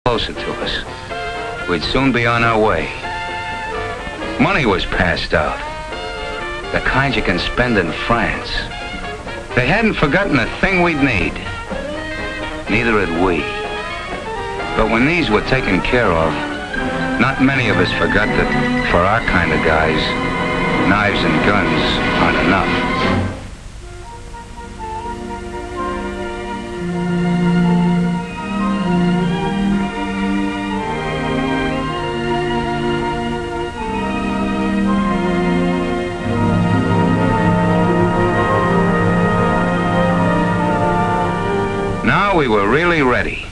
closer to us. We'd soon be on our way. Money was passed out. The kind you can spend in France. They hadn't forgotten a thing we'd need. Neither had we. But when these were taken care of, not many of us forgot that for our kind of guys, knives and guns aren't enough. Now we were really ready.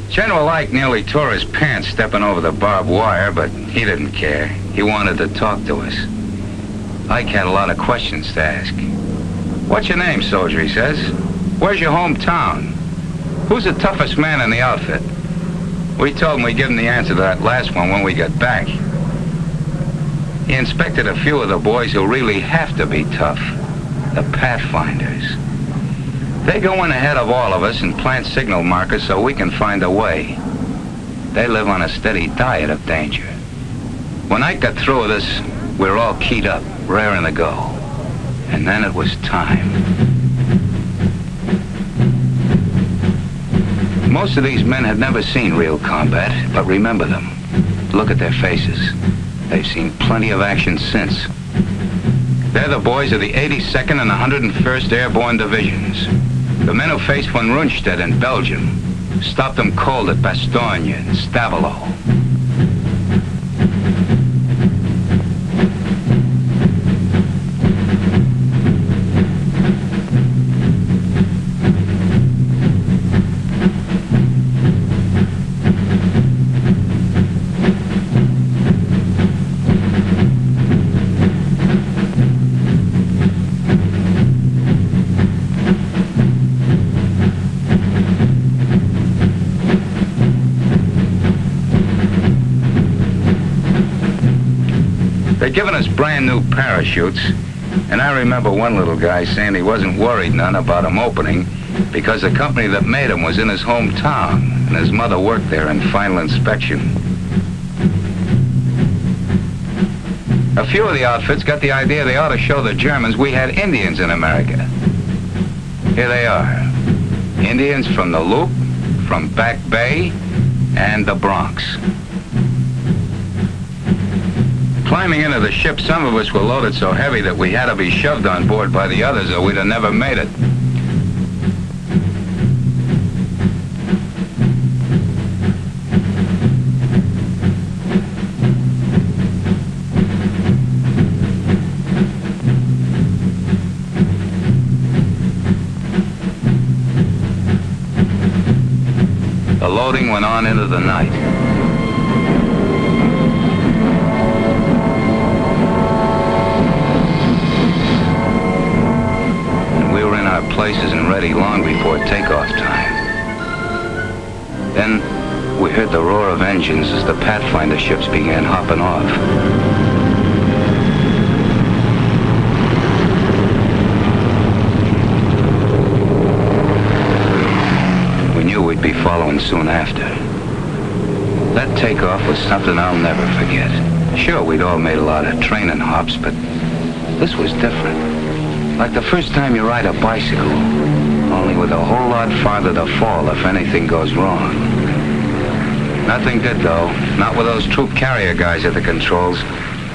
General Ike nearly tore his pants stepping over the barbed wire, but he didn't care. He wanted to talk to us. Ike had a lot of questions to ask. "What's your name, soldier?" he says. "Where's your hometown? Who's the toughest man in the outfit?" We told him we'd give him the answer to that last one when we got back. He inspected a few of the boys who really have to be tough. The Pathfinders. They go in ahead of all of us and plant signal markers so we can find a way. They live on a steady diet of danger. When Ike got through with us, we were all keyed up, raring to go. And then it was time. Most of these men had never seen real combat, but remember them. Look at their faces. They've seen plenty of action since. They're the boys of the 82nd and 101st Airborne Divisions. The men who faced von Rundstedt in Belgium, stopped them cold at Bastogne and Stavelot. They'd given us brand new parachutes, and I remember one little guy saying he wasn't worried none about them opening because the company that made them was in his hometown, and his mother worked there in final inspection. A few of the outfits got the idea they ought to show the Germans we had Indians in America. Here they are. Indians from the Loop, from Back Bay, and the Bronx. Climbing into the ship, some of us were loaded so heavy that we had to be shoved on board by the others or we'd have never made it. The loading went on into the night. Places and ready long before takeoff time. Then we heard the roar of engines as the Pathfinder ships began hopping off. We knew we'd be following soon after. That takeoff was something I'll never forget. Sure, we'd all made a lot of training hops, but this was different. Like the first time you ride a bicycle, only with a whole lot farther to fall if anything goes wrong. Nothing did, though. Not with those troop carrier guys at the controls.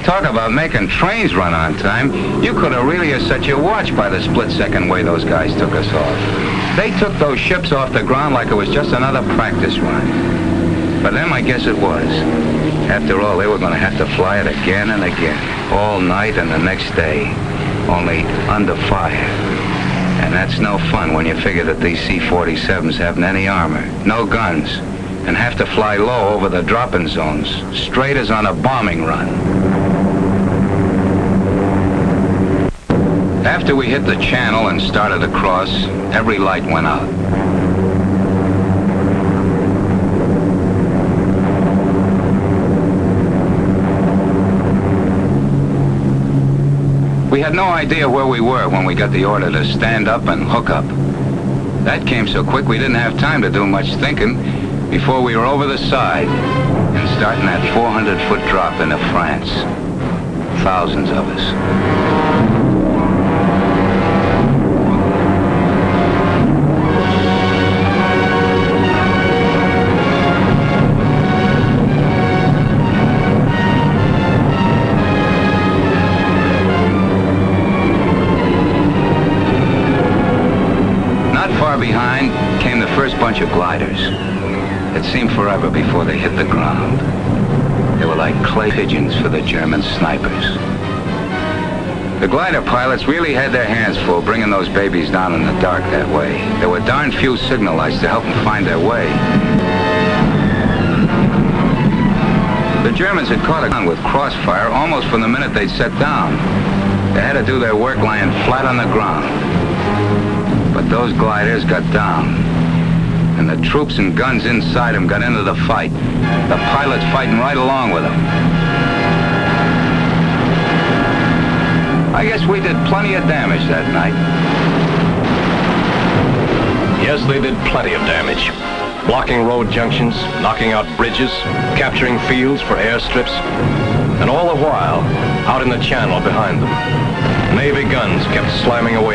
Talk about making trains run on time. You could have really set your watch by the split-second way those guys took us off. They took those ships off the ground like it was just another practice run. For them, I guess it was. After all, they were going to have to fly it again and again, all night and the next day. Only under fire. And that's no fun when you figure that these C-47s haven't any armor, no guns, and have to fly low over the drop-in zones, straight as on a bombing run. After we hit the channel and started across, every light went out. We had no idea where we were when we got the order to stand up and hook up. That came so quick we didn't have time to do much thinking. before we were over the side and starting that 400-foot drop into France. Thousands of us. Far behind came the first bunch of gliders. It seemed forever before they hit the ground. They were like clay pigeons for the German snipers. The glider pilots really had their hands full bringing those babies down in the dark that way. There were darn few signal lights to help them find their way. The Germans had caught on with crossfire almost from the minute they'd set down. They had to do their work lying flat on the ground. But those gliders got down, and the troops and guns inside them got into the fight. The pilots fighting right along with them. I guess we did plenty of damage that night. Yes, they did plenty of damage. Blocking road junctions, knocking out bridges, capturing fields for airstrips, and all the while, out in the channel behind them, Navy guns kept slamming away